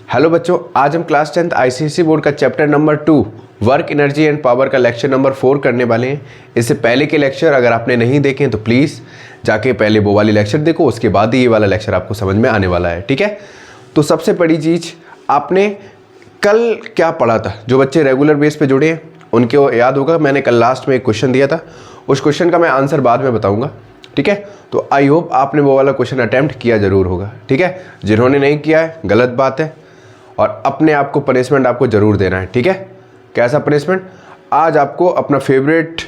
Hello बच्चों, आज हम क्लास 10th आईसीएसई बोर्ड का chapter number 2 work energy and power का लेक्चर नंबर 4 करने वाले हैं। इससे पहले के लेक्चर अगर आपने नहीं देखे हैं तो प्लीज़ जाके पहले वो वाली लेक्चर देखो, उसके बाद ही ये वाला लेक्चर आपको समझ में आने वाला है। ठीक है, तो सबसे बड़ी चीज़ आपने कल क्या पढ़ा था। जो बच्चे रेगुलर बेस पे जुड़े हैं उनको याद होगा, मैंने कल लास्ट में एक क्वेश्चन दिया था। उस क्वेश्चन का मैं आंसर बाद में बताऊँगा। ठीक है, तो आई होप आपने वो वाला क्वेश्चन अटैम्प्ट किया ज़रूर होगा। ठीक है, जिन्होंने नहीं किया है गलत बात है, और अपने आप को पनिशमेंट आपको ज़रूर देना है। ठीक है, कैसा पनिशमेंट? आज आपको अपना फेवरेट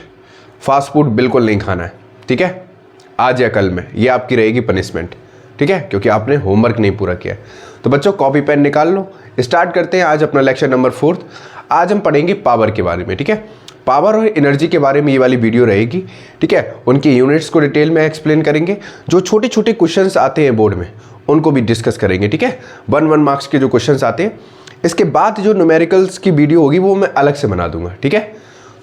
फास्ट फूड बिल्कुल नहीं खाना है। ठीक है, आज या कल में ये आपकी रहेगी पनिशमेंट। ठीक है, क्योंकि आपने होमवर्क नहीं पूरा किया है। तो बच्चों कॉपी पेन निकाल लो, स्टार्ट करते हैं आज अपना लेक्चर नंबर 4। आज हम पढ़ेंगे पावर के बारे में। ठीक है, पावर और एनर्जी के बारे में ये वाली वीडियो रहेगी। ठीक है, उनकी यूनिट्स को डिटेल में एक्सप्लेन करेंगे। जो छोटे छोटे क्वेश्चंस आते हैं बोर्ड में उनको भी डिस्कस करेंगे। ठीक है, 1 मार्क्स के जो क्वेश्चंस आते हैं, इसके बाद जो न्यूमेरिकल्स की वीडियो होगी वो मैं अलग से बना दूंगा। ठीक है,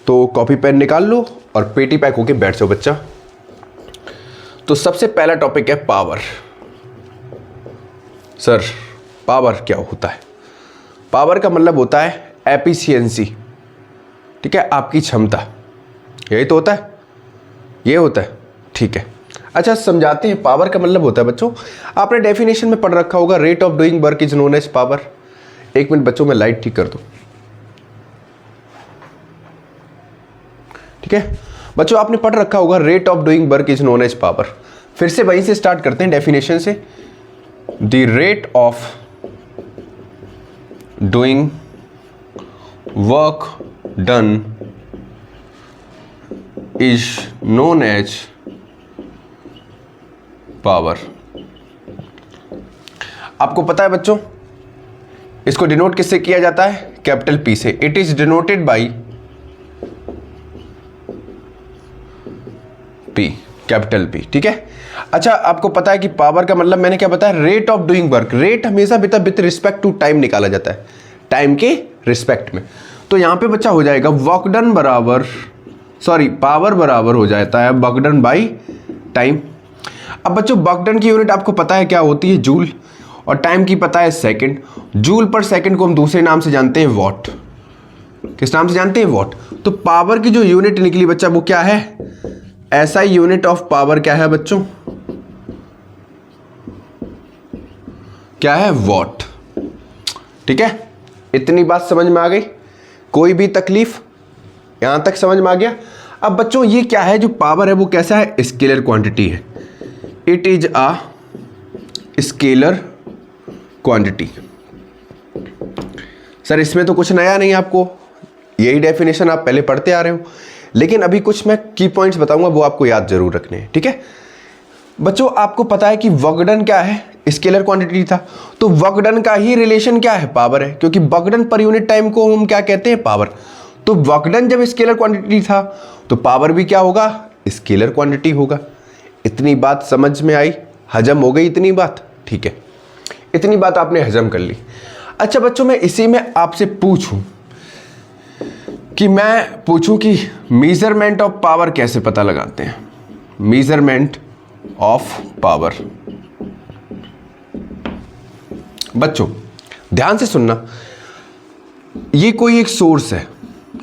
तो कॉपी पेन निकाल लो और पेटी पैक होके बैठ जाओ बच्चा। तो सबसे पहला टॉपिक है पावर। सर पावर क्या होता है? पावर का मतलब होता है एफिशिएंसी। ठीक है, आपकी क्षमता, यही तो होता है, ये होता है। ठीक है, अच्छा समझाते हैं। पावर का मतलब होता है बच्चों, आपने डेफिनेशन में पढ़ रखा होगा, rate of doing work is known as power. एक मिनट बच्चों, मैं लाइट ठीक कर दूं। ठीक है बच्चों, आपने पढ़ रखा होगा rate of doing work is known as power. फिर से वहीं से स्टार्ट करते हैं डेफिनेशन से। The rate of doing work done is known as power. आपको पता है बच्चों, इसको डिनोट किससे किया जाता है? कैपिटल पी से। It is denoted by P, capital P. ठीक है, अच्छा आपको पता है कि पावर का मतलब मैंने क्या बताया? Rate of doing work. Rate हमेशा विद रिस्पेक्ट टू टाइम निकाला जाता है, टाइम के रिस्पेक्ट में। तो यहां पे बच्चा हो जाएगा वर्क डन बराबर, सॉरी पावर बराबर हो जाता है वर्क डन बाई टाइम। अब बच्चों वर्क डन की यूनिट आपको पता है क्या होती है? जूल। और टाइम की पता है सेकंड। जूल पर सेकंड को हम दूसरे नाम से जानते हैं वॉट। किस नाम से जानते हैं? वॉट। तो पावर की जो यूनिट निकली बच्चा वो क्या है? एसआई यूनिट ऑफ पावर क्या है बच्चों? क्या है? वॉट। ठीक है, इतनी बात समझ में आ गई? कोई भी तकलीफ यहां तक समझ में आ गया? अब बच्चों ये क्या है? जो पावर है वो कैसा है? स्केलर क्वांटिटी है। It is a scalar quantity. Sir इसमें तो कुछ नया नहीं, आपको यही डेफिनेशन आप पहले पढ़ते आ रहे हो, लेकिन अभी कुछ मैं की पॉइंट्स बताऊंगा, वो आपको याद जरूर रखने हैं। ठीक है बच्चों, आपको पता है कि वर्क डन क्या है? स्केलर क्वांटिटी था, तो वर्क डन का ही रिलेशन क्या है? पावर है, क्योंकि वर्क डन पर यूनिट टाइम को हम क्या कहते हैं? पावर। तो वर्क डन जब स्केलर क्वांटिटी था तो पावर भी क्या होगा? स्केलर क्वांटिटी होगा। इतनी बात समझ में आई? हजम हो गई इतनी बात? ठीक है, इतनी बात आपने हजम कर ली। अच्छा बच्चों, मैं इसी में आपसे पूछूं कि मेजरमेंट ऑफ पावर कैसे पता लगाते हैं? Measurement of power. बच्चों ध्यान से सुनना, ये कोई एक सोर्स है।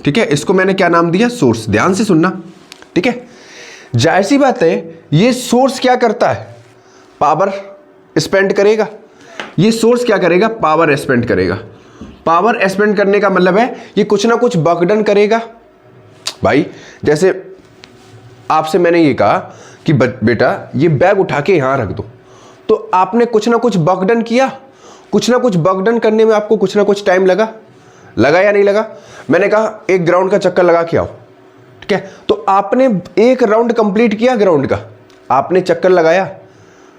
ठीक है, इसको मैंने क्या नाम दिया? सोर्स। ध्यान से सुनना। ठीक है, जाहिर सी बात है ये सोर्स क्या करता है? पावर स्पेंड करेगा। ये सोर्स क्या करेगा? पावर स्पेंड करेगा। पावर स्पेंड करने का मतलब है ये कुछ ना कुछ वर्क डन करेगा। भाई जैसे आपसे मैंने ये कहा कि बेटा ये बैग उठा के यहां रख दो, तो आपने कुछ ना कुछ वर्क डन किया। कुछ ना कुछ वर्क डन करने में आपको कुछ ना कुछ टाइम लगा या नहीं लगा? मैंने कहा एक ग्राउंड का चक्कर लगा के आओ। ठीक है, तो आपने एक राउंड कंप्लीट किया ग्राउंड का, आपने चक्कर लगाया,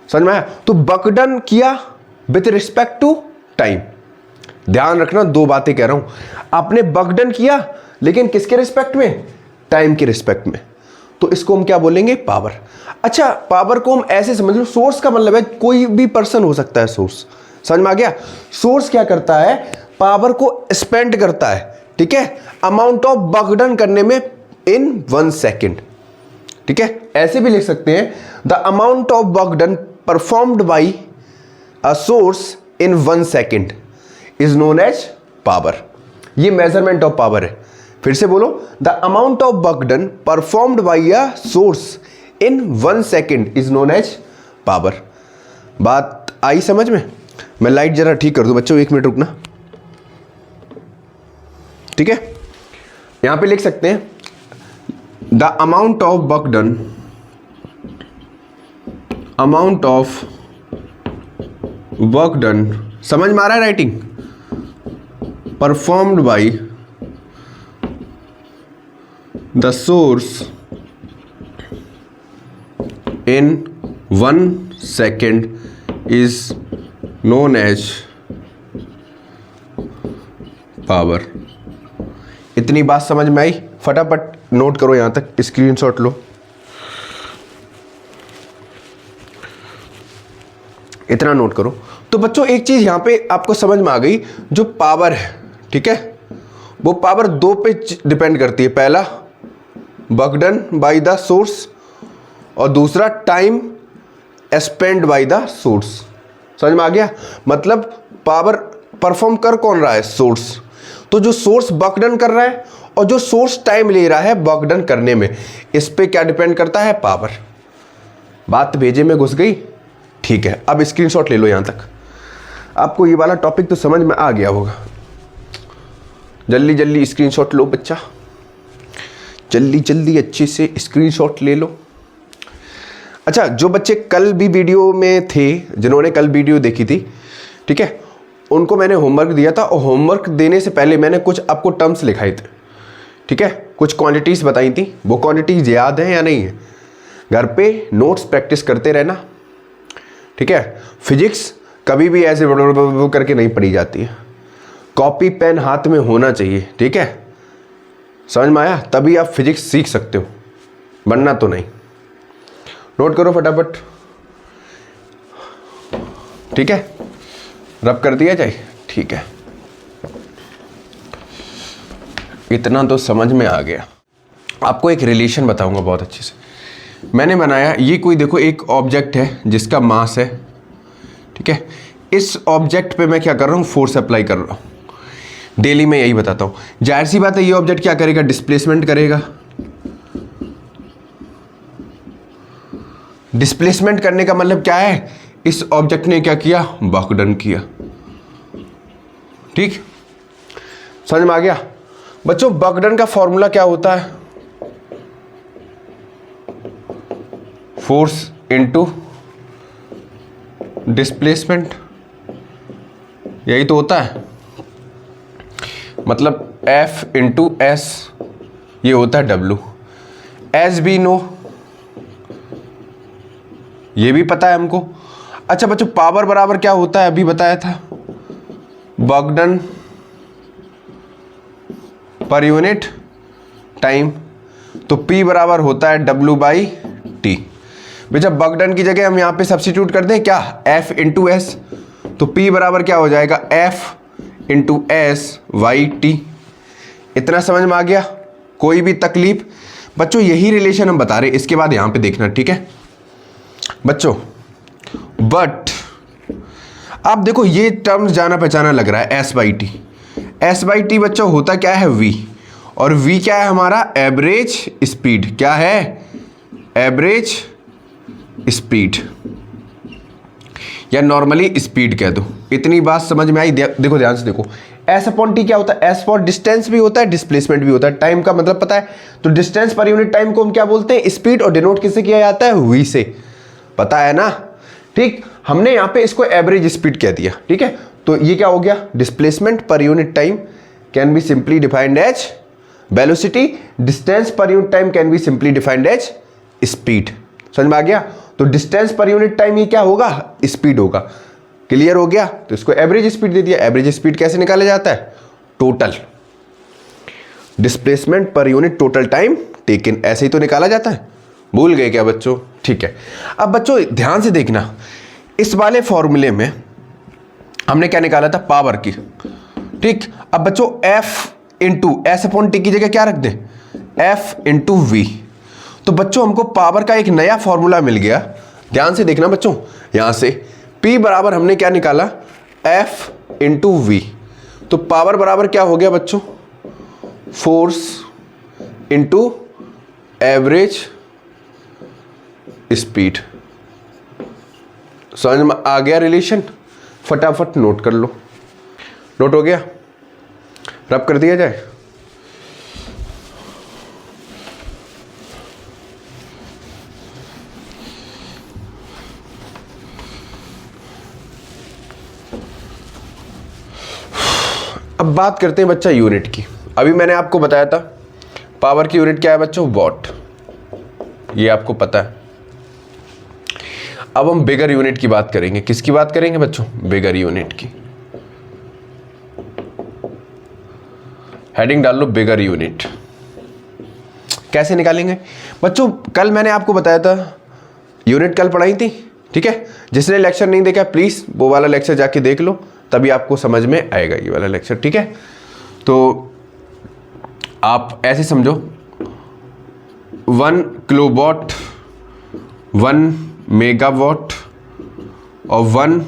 समझ में आया? तो वर्क डन किया विथ रिस्पेक्ट टू टाइम। ध्यान रखना, दो बातें कह रहा हूं। आपने वर्क डन किया, लेकिन किसके रिस्पेक्ट में? टाइम के रिस्पेक्ट में। तो इसको हम क्या बोलेंगे? पावर। अच्छा, पावर को हम ऐसे समझ लो, सोर्स का मतलब है कोई भी पर्सन हो सकता है सोर्स। समझ में आ गया? सोर्स क्या करता है? पावर को स्पेंड करता है। ठीक है, अमाउंट ऑफ वर्क डन करने में इन 1 सेकेंड। ठीक है, ऐसे भी लिख सकते हैं, the amount of work done performed by a source in 1 second is known as power. ये मेजरमेंट ऑफ पावर है। फिर से बोलो, the amount of work done performed by a source in 1 second is known as power. बात आई समझ में? मैं लाइट जरा ठीक कर दूं बच्चों, 1 मिनट रुकना, ठीक है। यहां पे लिख सकते हैं the amount of work done, amount of work done, समझ में आ रहा है writing? Performed by the source in 1 second is known as power. इतनी बात समझ में आई? फटाफट नोट करो, यहां तक स्क्रीनशॉट लो। इतना नोट करो। तो बच्चों एक चीज यहां पे आपको समझ में आ गई, जो पावर है, ठीक है, वो पावर 2 पे डिपेंड करती है। पहला work done by the source, और दूसरा time spend by the source. समझ में आ गया? मतलब पावर परफॉर्म कर कौन रहा है? सोर्स। तो जो सोर्स वर्क डन कर रहा है और जो सोर्स टाइम ले रहा है वर्क डन करने में, इस पे क्या डिपेंड करता है? पावर। बात भेजे में घुस गई? ठीक है, अब स्क्रीनशॉट ले लो। यहां तक आपको ये वाला टॉपिक तो समझ में आ गया होगा। जल्दी जल्दी स्क्रीनशॉट लो बच्चा, जल्दी जल्दी अच्छे से स्क्रीनशॉट ले लो। अच्छा, जो बच्चे कल भी वीडियो में थे, जिन्होंने कल वीडियो देखी थी, ठीक है, उनको मैंने होमवर्क दिया था, और होमवर्क देने से पहले मैंने कुछ आपको टर्म्स लिखाए थे, ठीक है, कुछ क्वांटिटीज बताई थी। वो क्वांटिटीज याद है या नहीं है? घर पे नोट्स प्रैक्टिस करते रहना, ठीक है। फिजिक्स कभी भी ऐसे करके नहीं पढ़ी जाती है, कॉपी पेन हाथ में होना चाहिए, ठीक है। समझ में आया? तभी आप फिजिक्स सीख सकते हो, वरना तो नहीं। नोट करो फटाफट, ठीक है। रब कर दिया जाए, ठीक है। इतना तो समझ में आ गया। आपको एक रिलेशन बताऊंगा बहुत अच्छे से। मैंने बनाया, ये कोई देखो एक ऑब्जेक्ट है जिसका मास है, ठीक है। इस ऑब्जेक्ट पे मैं क्या कर रहा हूँ? फोर्स अप्लाई कर रहा हूँ। डेली में यही बताता हूँ। जाहिर सी बात है, ये ऑब्जेक्ट क्या करेगा? डिस्प्लेसमेंट करेगा। डिस्प्लेसमेंट करने का मतलब क्या है? इस ऑब्जेक्ट ने क्या किया? वर्क डन किया, ठीक। समझ में आ गया बच्चों? वर्क डन का फॉर्मूला क्या होता है? फोर्स इनटू डिस्प्लेसमेंट, यही तो होता है। मतलब F इंटू एस, ये होता है W। एस भी नो, ये भी पता है हमको। अच्छा बच्चों, पावर बराबर क्या होता है? अभी बताया था, वर्क डन पर यूनिट टाइम। तो P बराबर होता है W बाई टी। बेटा वर्क डन की जगह हम यहां पे सब्स्टिट्यूट कर दें क्या? F into S. तो P बराबर क्या हो जाएगा? F into S by T. इतना समझ में आ गया? कोई भी तकलीफ? बच्चों यही रिलेशन हम बता रहे, इसके बाद यहां पे देखना, ठीक है बच्चों। बट आप देखो, ये टर्म्स जाना पहचाना लग रहा है, S by T. S by T बच्चों होता क्या है? वी। और वी क्या है हमारा? Average speed. क्या है? एवरेज स्पीड, या नॉर्मली स्पीड कह दो। इतनी बात समझ में आई? देखो ध्यान से देखो, एस अपॉन टी क्या होता है? एस फॉर डिस्टेंस भी होता है, डिस्प्लेसमेंट भी होता है। टाइम का मतलब पता है? तो डिस्टेंस पर यूनिट टाइम को हम क्या बोलते हैं? स्पीड। और डिनोट किससे किया जाता है? वी से। पता है ना? ठीक, हमने यहां पे इसको एवरेज स्पीड कह दिया, ठीक है। तो ये क्या हो गया? Displacement per unit time can be simply defined as velocity. Distance per unit time can be simply defined as speed. समझ में आ गया? तो डिस्टेंस पर यूनिट टाइम ये क्या होगा? स्पीड होगा। क्लियर हो गया? तो इसको एवरेज स्पीड दे दिया। एवरेज स्पीड कैसे निकाला जाता है? Total displacement per unit total time taken, ऐसे ही तो निकाला जाता है। भूल गए क्या बच्चों? ठीक है। अब बच्चों ध्यान से देखना, इस वाले फॉर्मूले में हमने क्या निकाला था? पावर की, ठीक। अब बच्चों F into S upon T की जगह क्या रख दें? F into V. तो बच्चों हमको पावर का एक नया फॉर्मूला मिल गया। ध्यान से देखना बच्चों, यहां से P बराबर हमने क्या निकाला? F into V. तो पावर बराबर क्या हो गया बच्चों, फोर्स इंटू एवरेज स्पीड। समझ में आ गया रिलेशन? फटाफट नोट कर लो। नोट हो गया? रब कर दिया जाए। अब बात करते हैं बच्चा यूनिट की। अभी मैंने आपको बताया था पावर की यूनिट क्या है बच्चों, वॉट, ये आपको पता है। अब हम बिगर यूनिट की बात करेंगे। किसकी बात करेंगे बच्चों? बिगर यूनिट की। हेडिंग डाल लो बिगर यूनिट। कैसे निकालेंगे बच्चों? कल मैंने आपको बताया था, यूनिट कल पढ़ाई थी, ठीक है। जिसने लेक्चर नहीं देखा प्लीज वो वाला लेक्चर जाके देख लो, तभी आपको समझ में आएगा ये वाला लेक्चर, ठीक है। तो आप ऐसे समझो 1 किलोवाट, 1 मेगावाट और 1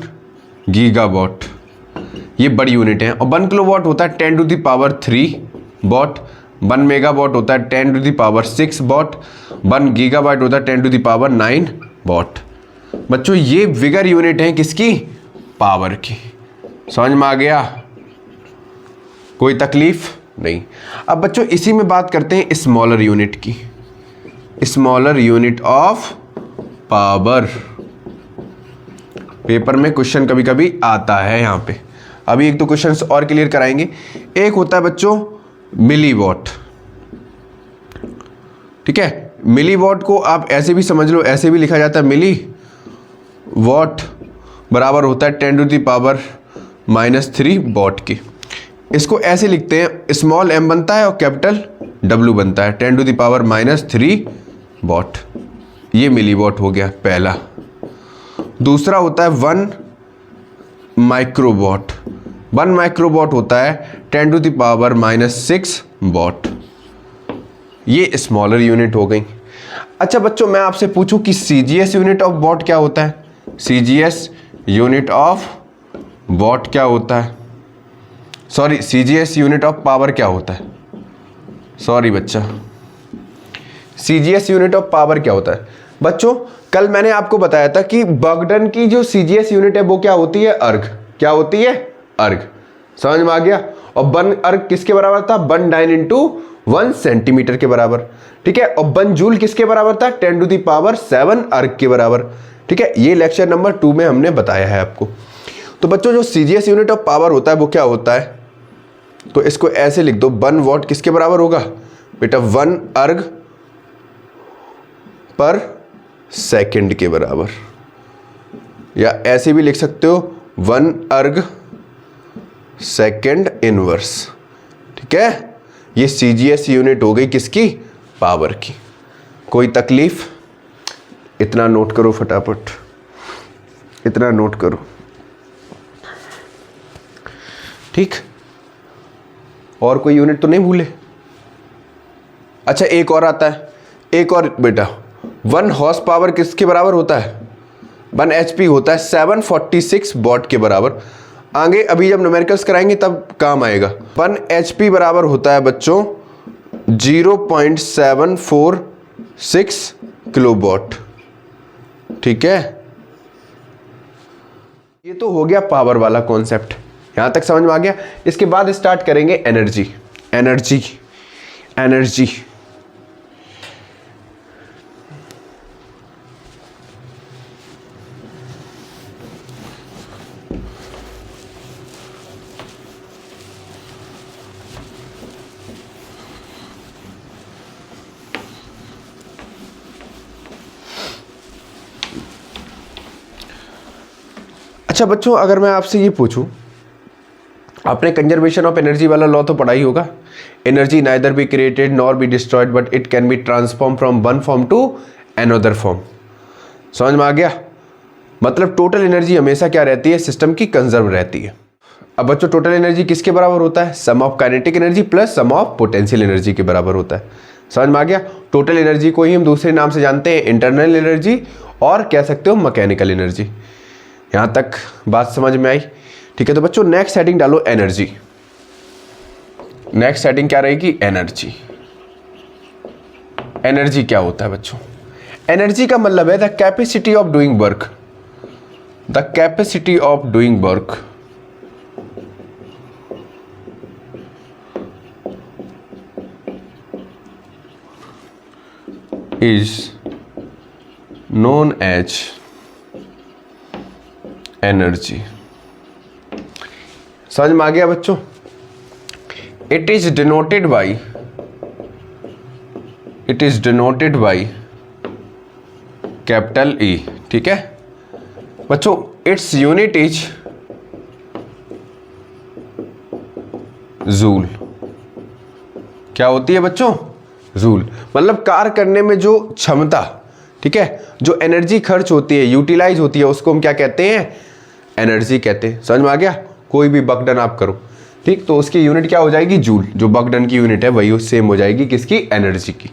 गीगावाट, ये बड़ी यूनिट है। और 1 किलोवाट होता है 10 to the power 3 watt, 1 megawatt होता है 10 to the power 6 watt, 1 gigawatt होता है 10 टू द पावर 9 वॉट। बच्चों ये बिगर यूनिट है किसकी? पावर की। समझ में आ गया? कोई तकलीफ नहीं। अब बच्चों इसी में बात करते हैं स्मॉलर यूनिट की। Smaller unit of power, paper में क्वेश्चन कभी कभी आता है यहाँ पे। अभी एक दो क्वेश्चंस और क्लियर कराएंगे। एक होता है बच्चों मिलीवॉट, ठीक है। मिलीवॉट को आप ऐसे भी समझ लो, ऐसे भी लिखा जाता है मिली वॉट बराबर होता है 10 टू द पावर -3 वॉट की। इसको ऐसे लिखते हैं, स्मॉल m बनता है और कैपिटल W बनता है, 10 टू द पावर -3 वॉट। ये मिलीवॉट हो गया पहला। दूसरा होता है 1 माइक्रोवॉट। 1 माइक्रोवॉट होता है 10 टू द पावर -6 वॉट। ये स्मॉलर यूनिट हो गई। अच्छा बच्चों मैं आपसे पूछूं कि CGS यूनिट ऑफ वॉट क्या होता है? CGS यूनिट ऑफ वॉट क्या होता है? Sorry, CGS unit of power क्या होता है? सॉरी बच्चा, CGS यूनिट ऑफ पावर क्या होता है? बच्चों कल मैंने आपको बताया था कि बॉगडन की जो CGS यूनिट है वो क्या होती है? अर्ग। क्या होती है? अर्ग। समझ में आ गया? और 1 अर्ग किसके बराबर था? 1 डाइन इंटू 1 सेंटीमीटर के बराबर, ठीक है। और 1 जूल किसके बराबर था? 10 टू द पावर 7 अर्ग के बराबर, ठीक है। ये लेक्चर नंबर 2 में हमने बताया है आपको। तो बच्चों जो CGS यूनिट ऑफ पावर होता है वो क्या होता है? तो इसको ऐसे लिख दो, 1 वॉट किसके बराबर होगा बेटा? 1 अर्ग पर सेकंड के बराबर, या ऐसे भी लिख सकते हो 1 अर्ग सेकंड इनवर्स, ठीक है। ये CGS यूनिट हो गई किसकी? पावर की। कोई तकलीफ? इतना नोट करो फटाफट, इतना नोट करो, ठीक। और कोई यूनिट तो नहीं भूले? अच्छा एक और आता है, एक और बेटा, 1 हॉर्स पावर किसके बराबर होता है? 1 HP होता है 746 वॉट के बराबर। आगे अभी जब न्यूमेरिकल्स कराएंगे तब काम आएगा। 1 HP बराबर होता है बच्चों 0.746 किलोवाट, ठीक है। ये तो हो गया पावर वाला कॉन्सेप्ट, यहां तक समझ में आ गया। इसके बाद स्टार्ट करेंगे एनर्जी। एनर्जी एनर्जी अच्छा बच्चों अगर मैं आपसे ये पूछूं, आपने कंजर्वेशन ऑफ एनर्जी वाला लॉ तो पढ़ा ही होगा। Energy neither be created nor be destroyed but it can be transform from one form to another form. समझ में आ गया? मतलब टोटल एनर्जी हमेशा क्या रहती है? सिस्टम की कंजर्व रहती है। अब बच्चों टोटल एनर्जी किसके बराबर होता है? Sum of kinetic energy plus sum of potential energy के बराबर होता है। समझ में आ गया? टोटल एनर्जी को ही हम दूसरे नाम से जानते हैं इंटरनल एनर्जी, और कह सकते हो मैकेनिकल एनर्जी। यहाँ तक बात समझ में आई? ठीक है, तो बच्चों नेक्स्ट हेडिंग डालो एनर्जी। नेक्स्ट हेडिंग क्या रहेगी, एनर्जी। एनर्जी क्या होता है बच्चों, एनर्जी का मतलब है the capacity of doing work, the capacity of doing work is known as energy। समझ में आ गया बच्चों? It is denoted by capital E, ठीक है बच्चों। Its unit is joule. क्या होती है बच्चों, जूल। मतलब कार्य करने में जो क्षमता, ठीक है, जो एनर्जी खर्च होती है, यूटिलाइज होती है, उसको हम क्या कहते हैं, एनर्जी कहते हैं। समझ में आ गया? कोई भी वर्क डन आप करो, ठीक, तो उसकी यूनिट क्या हो जाएगी, जूल। जो वर्क डन की यूनिट है वही सेम हो जाएगी किसकी, एनर्जी की।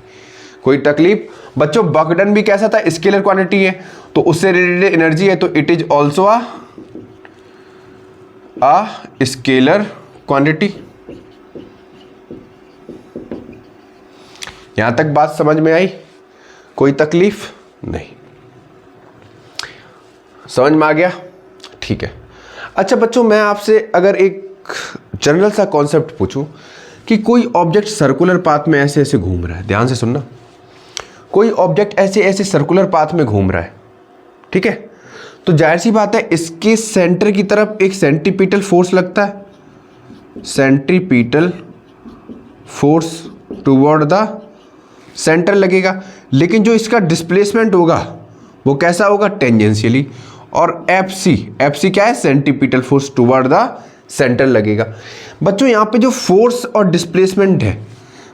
कोई तकलीफ बच्चों? वर्क डन भी कैसा था, स्केलर क्वांटिटी है, तो उससे रिलेटेड एनर्जी है, तो it is also a scalar quantity. यहां तक बात समझ में आई? कोई तकलीफ नहीं, समझ में आ गया? ठीक है। अच्छा बच्चों, मैं आपसे अगर एक जनरल सा कॉन्सेप्ट पूछूं कि कोई ऑब्जेक्ट सर्कुलर पाथ में ऐसे ऐसे घूम रहा है, ध्यान से सुनना, कोई ऑब्जेक्ट ऐसे ऐसे सर्कुलर पाथ में घूम रहा है, ठीक है, तो जाहिर सी बात है इसके सेंटर की तरफ एक सेंट्रीपिटल फोर्स लगता है, centripetal force toward the centre लगेगा, लेकिन जो इसका डिस्प्लेसमेंट होगा वो कैसा होगा, टेंजेंशियली। और एफसी क्या है, centripetal force toward the centre लगेगा। बच्चों यहाँ पे जो फोर्स और डिस्प्लेसमेंट है,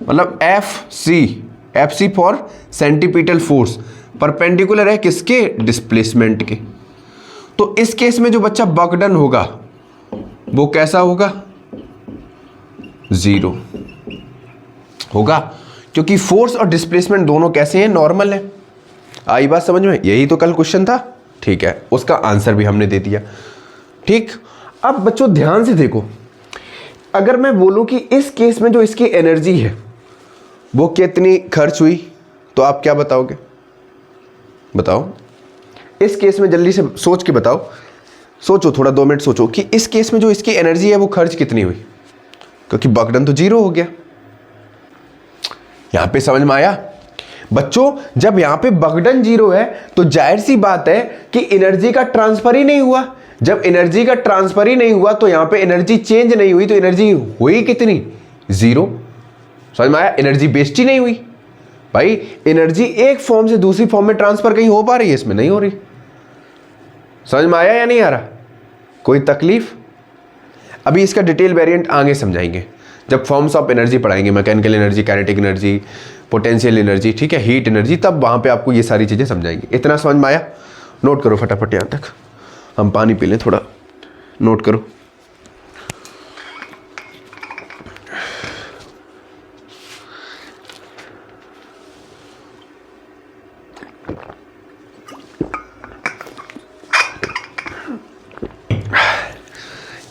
मतलब FC for centripetal force perpendicular है किसके, डिस्प्लेसमेंट के। तो इस केस में जो बच्चा वर्क डन होगा वो कैसा होगा, 0 होगा, क्योंकि फोर्स और डिस्प्लेसमेंट दोनों कैसे हैं, नॉर्मल है। आई बात समझ में? यही तो कल क्वेश्चन था, ठीक है, उसका आंसर भी हमने दे दिया, ठीक। अब बच्चों ध्यान से देखो, अगर मैं बोलूं कि इस केस में जो इसकी एनर्जी है वो कितनी खर्च हुई, तो आप क्या बताओगे, बताओ इस केस में, जल्दी से सोच के बताओ, सोचो थोड़ा, 2 मिनट सोचो कि इस केस में जो इसकी एनर्जी है वो खर्च कितनी हुई, क्योंकि वर्क डन तो 0 हो गया। यहां पे समझ में आया बच्चों? जब यहां पे वर्क डन 0 है तो जाहिर सी बात है कि एनर्जी का ट्रांसफर ही नहीं हुआ। जब एनर्जी का ट्रांसफर ही नहीं हुआ तो यहां पे एनर्जी चेंज नहीं हुई, तो एनर्जी हुई कितनी, 0। समझ में आया? एनर्जी वेस्ट ही नहीं हुई भाई। एनर्जी एक फॉर्म से दूसरी फॉर्म में ट्रांसफर कहीं हो पा रही है, इसमें नहीं हो रही। समझ में आया या नहीं आ रहा? कोई तकलीफ? अभी इसका डिटेल वेरिएंट आगे समझाएंगे जब फॉर्म्स ऑफ एनर्जी पढ़ाएंगे, mechanical energy, kinetic energy, potential energy, ठीक है, हीट एनर्जी, तब वहां पे आपको ये सारी चीजें समझाएंगे। इतना समझ में आया? नोट करो फटाफट, यहां तक हम पानी पी लें थोड़ा, नोट करो।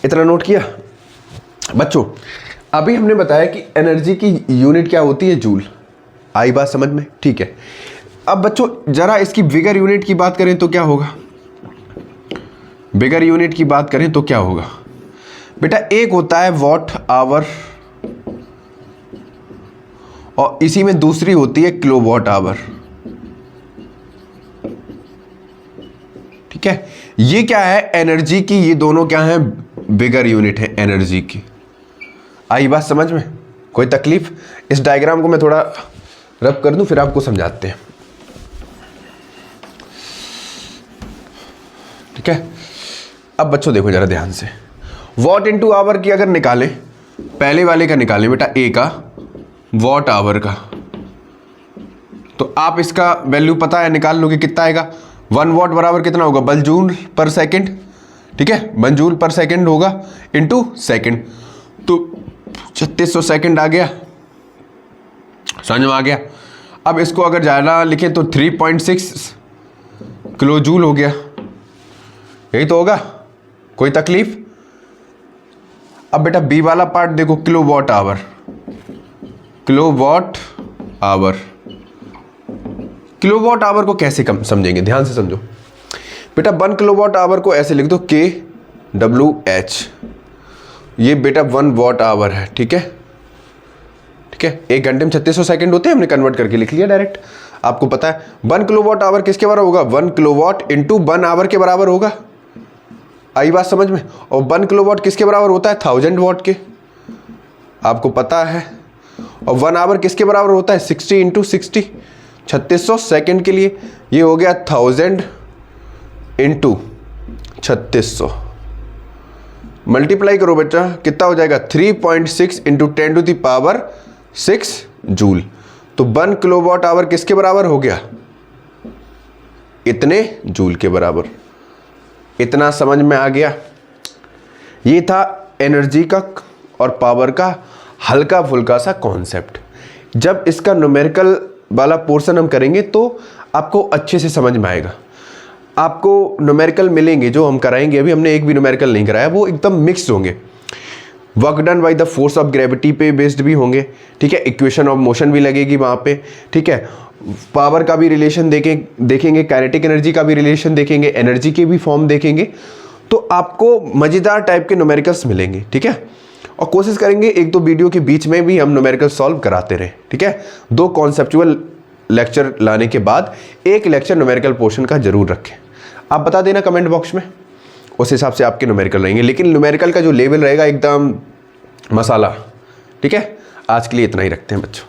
इतना नोट किया बच्चों? अभी हमने बताया कि एनर्जी की यूनिट क्या होती है, जूल। आई बात समझ में? ठीक है। अब बच्चों जरा इसकी बिगर यूनिट की बात करें तो क्या होगा, बिगर यूनिट की बात करें तो क्या होगा बेटा, एक होता है वॉट आवर और इसी में दूसरी होती है किलोवाट आवर, ठीक है। ये क्या है, एनर्जी की, ये दोनों क्या है, बिगर यूनिट है एनर्जी की। आई बात समझ में? कोई तकलीफ? इस डायग्राम को मैं थोड़ा रब कर दूं फिर आपको समझाते हैं, ठीक है। अब बच्चों देखो जरा ध्यान से, वॉट इनटू आवर की अगर निकालें, पहले वाले का निकालें बेटा, ए का वॉट आवर का, तो आप इसका वैल्यू पता है, निकाल लो कि कितना आएगा। 1 वॉट बराबर कितना होगा, 1 जूल पर सेकेंड, ठीक है, 1 जूल पर सेकेंड होगा इनटू सेकेंड, तो 3600 सेकेंड आ गया। समझ में आ गया? अब इसको अगर ज़्यादा लिखें तो 3.6 किलो जूल हो गया, यही तो होगा। कोई तकलीफ? अब बेटा बी वाला पार्ट देखो, kilo watt hour, kilowatt hour. Kilowatt hour को कैसे कम समझेंगे, ध्यान से समझो बेटा। 1 किलोवाट आवर को ऐसे लिख दो kWh, ये बेटा 1 वॉट आवर है, ठीक है। ठीक है, 1 घंटे में 3600 सेकंड होते हैं, हमने कन्वर्ट करके लिख लिया डायरेक्ट। आपको पता है 1 किलोवाट आवर किसके बराबर होगा, 1 किलोवाट इंटू 1 आवर के बराबर होगा। आई बात समझ में। और 1 किलोवाट किसके बराबर होता है, 1000 वॉट के, आपको पता है। और 1 आवर किसके बराबर होता है, 60 इंटू 60, 3600 सेकेंड के लिए। ये हो गया 1000 इंटू 3600, मल्टीप्लाई करो बेटा, कितना हो जाएगा 3.6 इंटू 10⁻6 जूल। तो 1 किलोवाट आवर किसके बराबर हो गया, इतने जूल के बराबर। इतना समझ में आ गया। ये था एनर्जी का और पावर का हल्का फुल्का सा कॉन्सेप्ट। जब इसका न्यूमेरिकल वाला पोर्शन हम करेंगे तो आपको अच्छे से समझ में आएगा। आपको न्यूमेरिकल मिलेंगे जो हम कराएंगे, अभी हमने एक भी न्यूमेरिकल नहीं कराया, वो एकदम मिक्स्ड होंगे। Work done by the force of gravity पे बेस्ड भी होंगे, ठीक है। इक्वेशन ऑफ मोशन भी लगेगी वहाँ पे, ठीक है। पावर का भी रिलेशन देखेंगे, काइनेटिक एनर्जी का भी रिलेशन देखेंगे, एनर्जी के भी फॉर्म देखेंगे। तो आपको मज़ेदार टाइप के न्यूमेरिकल्स मिलेंगे, ठीक है। और कोशिश करेंगे 1-2 वीडियो के बीच में भी हम न्यूमेरिकल सॉल्व कराते रहें, ठीक है। 2 कॉन्सेप्चुअल लेक्चर लाने के बाद 1 लेक्चर न्यूमेरिकल पोर्शन का जरूर रखें। आप बता देना कमेंट बॉक्स में, उस हिसाब से आपके न्यूमेरिकल रहेंगे। लेकिन न्यूमेरिकल का जो लेवल रहेगा एकदम मसाला, ठीक है। आज के लिए इतना ही रखते हैं बच्चों।